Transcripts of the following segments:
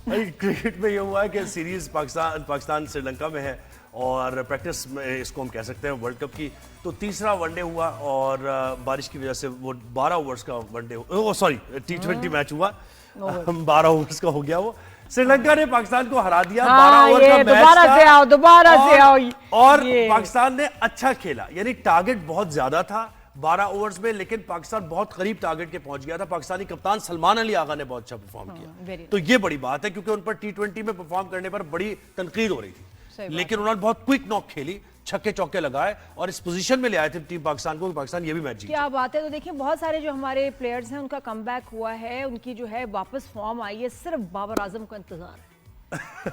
Cricket में ये हुआ है कि सीरीज पाकिस्तान श्रीलंका में है और प्रैक्टिस में इसको हम कह सकते हैं वर्ल्ड कप की। तो तीसरा वनडे हुआ और बारिश की वजह से वो 12 ओवर्स का वनडे सॉरी T20 मैच हुआ, 12 ओवर्स का हो गया वो। श्रीलंका ने पाकिस्तान को हरा दिया 12 ओवर का मैच था। दोबारा से आओ और पाकिस्तान ने अच्छा खेला, यानी टारगेट बहुत ज्यादा था 12 ओवर्स में, लेकिन पाकिस्तान बहुत करीब टारगेट के पहुंच गया था। पाकिस्तानी कप्तान सलमान अली आगा ने बहुत अच्छा परफॉर्म किया, तो ये बड़ी बात है क्योंकि उन पर T20 में परफॉर्म करने पर बड़ी तनकीद हो रही थी, लेकिन उन्होंने बहुत क्विक नॉक खेली, छक्के चौके लगाए और इस पोजीशन में ले आए थे टीम पाकिस्तान को, पाकिस्तान ये भी मैच जीता। क्या बात है। तो देखिए बहुत सारे जो हमारे प्लेयर्स हैं उनका कमबैक हुआ है, उनकी जो है वापस फॉर्म आई है, सिर्फ बाबर आजम का इंतजार है।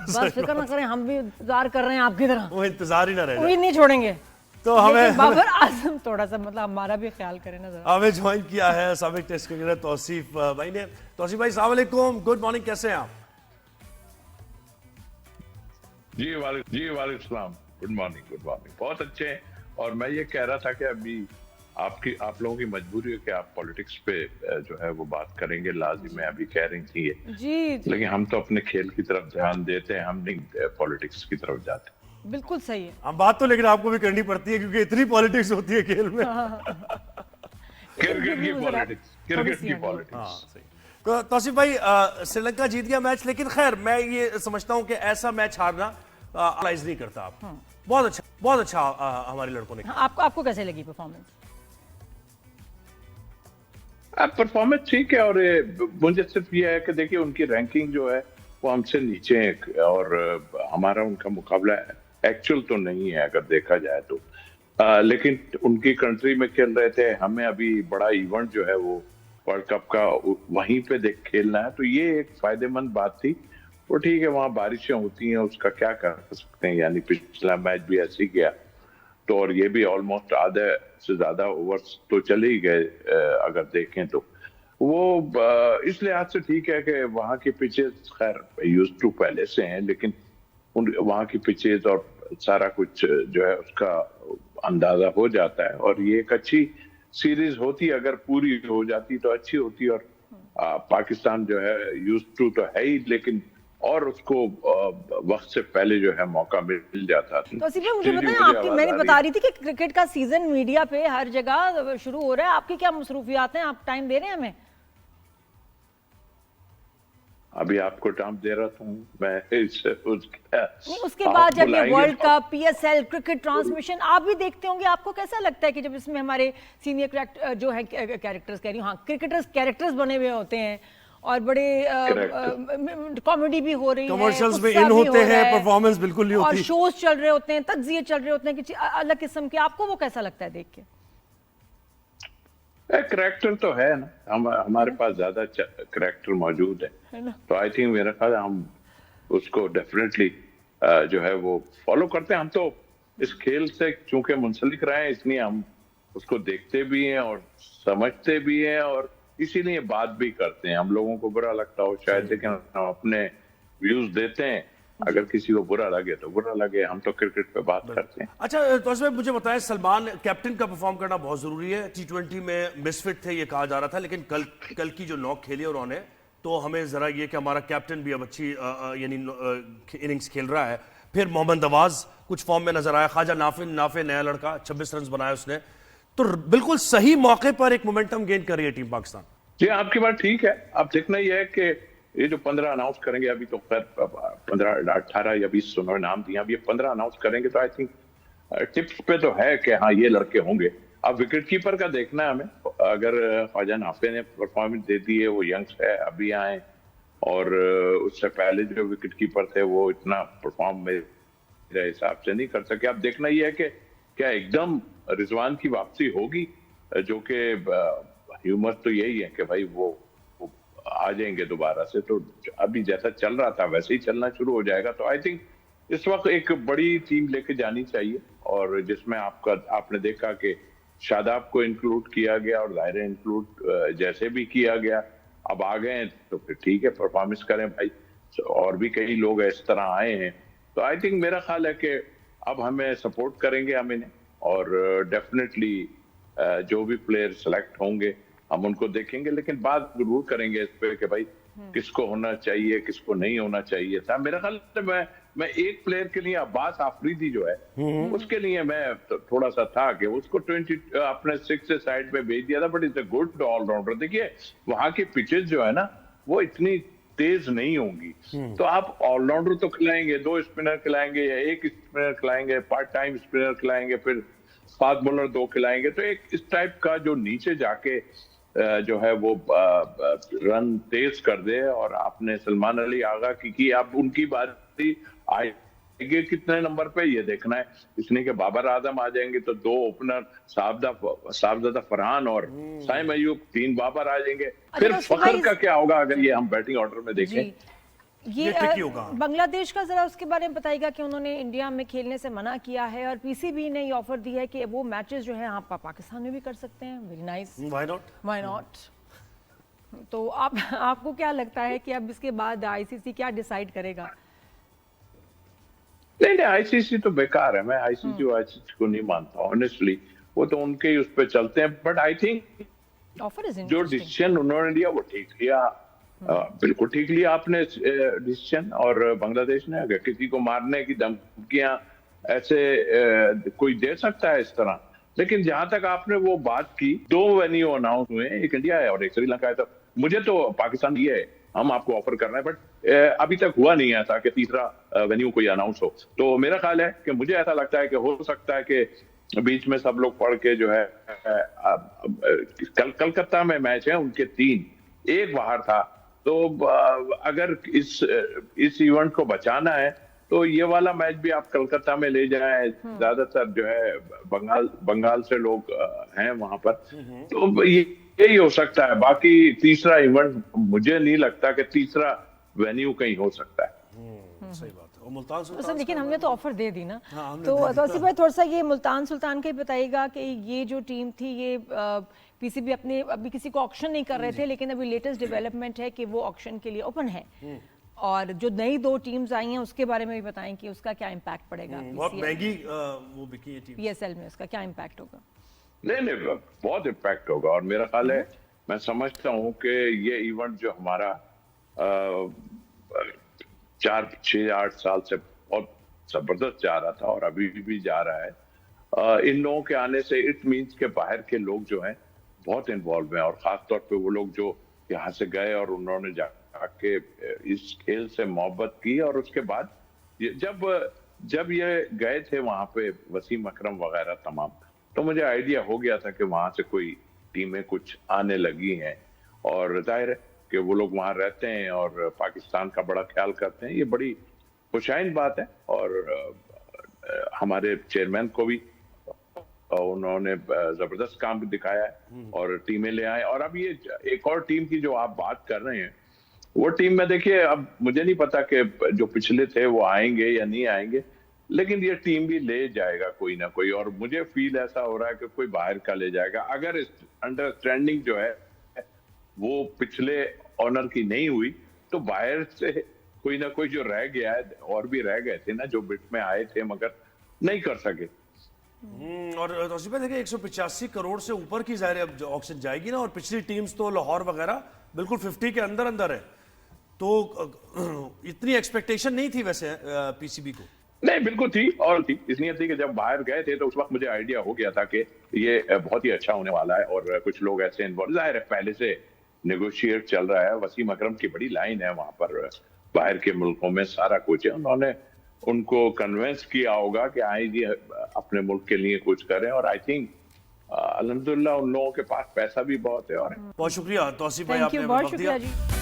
बस फिक्र ना करें, हम भी इंतजार कर रहे हैं आपकी तरह, वो इंतजार ही ना रहे, कोई नहीं छोड़ेंगे। तो हमें बाबर आजम थोड़ा सा मतलब हमारा भी ख्याल करें ना जरा। हमें ज्वाइन किया है साबिक टेस्ट क्रिकेटर तौसीफ भाई ने। तौसीफ भाई अस्सलाम वालेकुम, गुड मॉर्निंग, कैसे हैं आप? जी वालेकुम सलाम, गुड मॉर्निंग, बहुत अच्छे हैं। और मैं ये कह रहा था कि अभी आप लोगों की मजबूरी है कि आप पॉलिटिक्स पे जो है वो बात करेंगे, लाजिम है, अभी कह रही थी जी। लेकिन हम तो अपने खेल की तरफ ध्यान देते हैं, हम नहीं पॉलिटिक्स की तरफ जाते। बिल्कुल सही है। हम बात तो लेकिन आपको भी करनी पड़ती है क्योंकि इतनी पॉलिटिक्स होती है खेल में। क्रिकेट की पॉलिटिक्स। तो तौसीफ भाई श्रीलंका जीत गया मैच, लेकिन खैर मैं ये समझता हूं कि ऐसा मैच हारना एनालाइज नहीं करता आप। बहुत अच्छा हमारे लड़कों ने किया। आपको कैसे लगी परफॉर्मेंस? परफॉर्मेंस ठीक है, और मुझे सिर्फ ये है कि देखिए उनकी रैंकिंग जो है वो हमसे नीचे है और हमारा उनका मुकाबला एक्चुअल तो नहीं है अगर देखा जाए तो। लेकिन उनकी कंट्री में खेल रहे थे, हमें अभी बड़ा इवेंट जो है वो वर्ल्ड कप का वहीं पे खेलना है, तो ये एक फायदेमंद बात थी। वो ठीक है, वहाँ बारिशें होती हैं, उसका क्या कर सकते हैं, यानी पिछला मैच भी ऐसे ही गया तो, और ये भी ऑलमोस्ट आधे से ज्यादा ओवर्स तो चले ही गए अगर देखें तो। वो इस लिहाज से ठीक है कि वहाँ की पिचेस खैर यूज टू पहले से हैं, लेकिन वहाँ की पिचेस और सारा कुछ जो है उसका अंदाजा हो जाता है, और ये एक अच्छी सीरीज होती, अगर पूरी हो जाती तो अच्छी होती। और पाकिस्तान जो है यूज टू तो है ही, लेकिन और उसको वक्त से पहले जो है मौका मिल जाता। तो मुझे बताएं, आपकी मैंने बता रही थी कि क्रिकेट का सीजन मीडिया पे हर जगह शुरू हो रहा है, आपकी क्या मसरूफियात हैं, आप टाइम दे रहे हैं हमें? अभी आपको टाइम दे रहा हूँ मैं उसके बाद जब ये world cup, PSL, cricket transmission आप भी देखते होंगे, आपको कैसा लगता है कि जब इसमें हमारे सीनियर जो है कैरेक्टर्स कह रही हूँ, हाँ कैरेक्टर्स बने हुए होते हैं और बड़े कॉमेडी भी हो रही है, कमर्शियल्स में इन होते हैं, परफॉर्मेंस बिल्कुल नहीं होती, और शोज चल रहे होते हैं, तज्जिए चल रहे होते हैं कि अलग किस्म के, आपको वो कैसा लगता है देख के? करैक्टर तो है ना, हमारे पास ज्यादा करैक्टर मौजूद है ना? तो आई थिंक मेरा ख्याल हम उसको डेफिनेटली जो है वो फॉलो करते हैं। हम तो इस खेल से चूंकि मुंसलिक रहे हैं, इसलिए हम उसको देखते भी हैं और समझते भी हैं, और इसीलिए बात भी करते हैं। हम लोगों को बुरा लगता हो शायद, लेकिन हम अपने व्यूज देते हैं, अगर किसी को बुरा लगे तो बुरा लगे, हम तो क्रिकेट पे बात करते हैं। अच्छा तो इसमें मुझे बताएं, सलमान कैप्टन का परफॉर्म करना बहुत जरूरी है। T20 में मिसफिट थे ये कहा जा रहा था, लेकिन कल की जो नॉक खेली उन्होंने, तो हमें जरा ये कि हमारा कैप्टन भी अब अच्छी यानी इनिंग्स खेल रहा है। फिर मोहम्मद नवाज कुछ फॉर्म में नजर आया, ख्वाजा नाफे नया लड़का 26 रन बनाया उसने, तो बिल्कुल सही मौके पर एक मोमेंटम गेन कर रही है टीम पाकिस्तान। जी आपकी बात ठीक है। अब देखना यह है कि ये जो 15 अनाउंस करेंगे, अभी तो खैर 15, 18 या 20 उन्होंने नाम दिया, अब ये 15 अनाउंस करेंगे तो आई थिंक टिप्स पे तो है कि हाँ ये लड़के होंगे। अब विकेट कीपर का देखना है हमें, अगर ख्वाजा नाफे ने परफॉर्मेंस दे दी है, वो यंग्स है अभी आए, और उससे पहले जो विकेट कीपर थे वो इतना परफॉर्म मेरे हिसाब से नहीं कर सके। अब देखना यह है कि क्या एकदम रिजवान की वापसी होगी, जो कि ह्यूमर तो यही है कि भाई वो आ जाएंगे दोबारा से, तो अभी जैसा चल रहा था वैसे ही चलना शुरू हो जाएगा। तो आई थिंक इस वक्त एक बड़ी टीम लेके जानी चाहिए, और जिसमें आपने देखा कि शादाब को इंक्लूड किया गया और जाहिर इंक्लूड जैसे भी किया गया, अब आ गए हैं तो फिर ठीक है, परफॉर्मेंस करें भाई। और भी कई लोग इस तरह आए हैं, तो आई थिंक मेरा ख्याल है कि अब हमें सपोर्ट करेंगे हम इन्हें, और डेफिनेटली जो भी प्लेयर सेलेक्ट होंगे हम उनको देखेंगे, लेकिन बात जरूर करेंगे इस पे कि भाई किसको होना चाहिए किसको नहीं होना चाहिए था। मेरा ख्याल है मैं एक प्लेयर के लिए अब्बास आफरीदी जो है उसके लिए मैं थोड़ा सा था कि उसको 20 अपने 6 साइड पे भेज दिया था, but is a good allrounder. देखिए वहां की पिचेस जो है ना वो इतनी तेज नहीं होंगी, तो आप ऑलराउंडर तो खिलाएंगे, 2 स्पिनर खिलाएंगे या 1 स्पिनर खिलाएंगे, पार्ट टाइम स्पिनर खिलाएंगे, फिर फास्ट बॉलर 2 खिलाएंगे, तो एक इस टाइप का जो नीचे जाके जो है वो रन तेज कर दे। और आपने सलमान अली आगा की अब उनकी बारी आएगी कितने नंबर पे ये देखना है, इसलिए कि बाबर आजम आ जाएंगे तो 2 ओपनर साहबजादा फरहान और साइम अयूब, 3 बाबर आ जाएंगे। फिर तो फखर का क्या होगा अगर ये हम बैटिंग ऑर्डर में देखें? ये tricky होगा। बांग्लादेश का जरा उसके बारे में बताइएगा कि उन्होंने इंडिया में खेलने से मना किया है और पीसीबी ने ये ऑफर दी है कि वो मैचेस जो है आप पाकिस्तान में भी कर सकते हैं। Very nice, why not. तो आपको क्या लगता है कि अब इसके बाद आईसीसी क्या डिसाइड करेगा? नहीं आईसीसी तो बेकार है, मैं आईसीसी को नहीं मानता ऑनेस्टली, वो तो उनके ही उस पर चलते हैं। But I think offer is जो डिसीजन उन्होंने लिया वो ठीक लिया, बिल्कुल ठीक लिया आपने डिसीजन। और बांग्लादेश ने अगर किसी को मारने की धमकियां ऐसे कोई दे सकता है इस तरह, लेकिन जहां तक आपने वो बात की 2 वेन्यू अनाउंस हुए, एक इंडिया है और एक श्रीलंका है, तो मुझे तो पाकिस्तान ये है हम आपको ऑफर कर रहे हैं, बट अभी तक हुआ नहीं ऐसा कि तीसरा वेन्यू कोई अनाउंस हो। तो मेरा ख्याल है कि मुझे ऐसा लगता है कि हो सकता है कि बीच में सब लोग पढ़ के जो है कलकत्ता में मैच है उनके 3, एक बाहर था, तो अगर इस इवेंट को बचाना है तो ये वाला मैच भी आप कलकत्ता में ले जाएं। ज्यादातर जो है बंगाल से लोग हैं वहां पर, तो यही हो सकता है। बाकी तीसरा इवेंट मुझे नहीं लगता कि तीसरा वेन्यू कहीं हो सकता है। सही बात है। और मुल्तान सुल्तान, लेकिन हमने तो ऑफर दे दी ना। हाँ, तो आसिफ भाई थोड़ा सा ये मुल्तान सुल्तान का ही बताइएगा कि ये जो टीम थी ये पीसीबी अपने अभी किसी को ऑक्शन नहीं कर रहे थे, लेकिन अभी लेटेस्ट डेवलपमेंट है कि वो ऑक्शन के लिए ओपन है। और जो नई 2 टीम्स आई हैं उसके बारे में भी बताएं कि उसका क्या इम्पैक्ट पड़ेगा। बहुत महंगी वो बिकी है टीम पीएसएल में उसका क्या इम्पैक्ट होगा? नहीं बहुत इम्पैक्ट होगा। और मेरा ख्याल है मैं समझता हूँ कि ये इवेंट जो हमारा 4, 6, 8 साल से बहुत जबरदस्त जा रहा था और अभी भी जा रहा है, इन लोगों के आने से इट मीन्स के बाहर के लोग जो हैं बहुत इन्वॉल्व हैं, और खासतौर पे वो लोग जो यहाँ से गए और उन्होंने जाके इस खेल से मोहब्बत की। और उसके बाद जब ये गए थे वहां पे वसीम अकरम वगैरह तमाम, तो मुझे आइडिया हो गया था कि वहां से कोई टीमें कुछ आने लगी हैं, और जाहिर है कि वो लोग वहां रहते हैं और पाकिस्तान का बड़ा ख्याल करते हैं, ये बड़ी खुशाइन बात है। और हमारे चेयरमैन को भी उन्होंने जबरदस्त काम दिखाया है और टीमें ले आए। और अब ये एक और टीम की जो आप बात कर रहे हैं, वो टीम में देखिए अब मुझे नहीं पता कि जो पिछले थे वो आएंगे या नहीं आएंगे, लेकिन ये टीम भी ले जाएगा कोई ना कोई, और मुझे फील ऐसा हो रहा है कि कोई बाहर का ले जाएगा। अगर अंडरस्टैंडिंग जो है वो पिछले ऑनर की नहीं हुई, तो बाहर से कोई ना कोई जो रह गया है, और भी रह गए थे ना जो बिट में आए थे मगर नहीं कर सके। और तौसीफ भाई देखिए 185 करोड़ से ऊपर की जाहिर अब ऑक्शन जाएगी ना, और पिछली टीम्स तो लाहौर वगैरह बिल्कुल 50 के अंदर अंदर है, तो इतनी एक्सपेक्टेशन नहीं थी वैसे पीसीबी को। नहीं बिल्कुल थी, और थी इसलिए थी कि जब बाहर गए थे तो उस वक्त मुझे आइडिया हो गया था कि ये बहुत ही अच्छा होने वाला है। और कुछ लोग ऐसे इन्वॉल्व, जाहिर है पहले से नेगोशिएट चल रहा है, वसीम अकरम की बड़ी लाइन है वहां पर, बाहर के मुल्कों में सारा कुछ है, उन्होंने उनको कन्विंस किया होगा कि आए जी अपने मुल्क के लिए कुछ करें। और आई थिंक अल्हम्दुलिल्लाह उन लोगों के पास पैसा भी बहुत है। और बहुत शुक्रिया तौसीफ भाई, आपने बहुत वक्त शुक्रिया दिया। जी।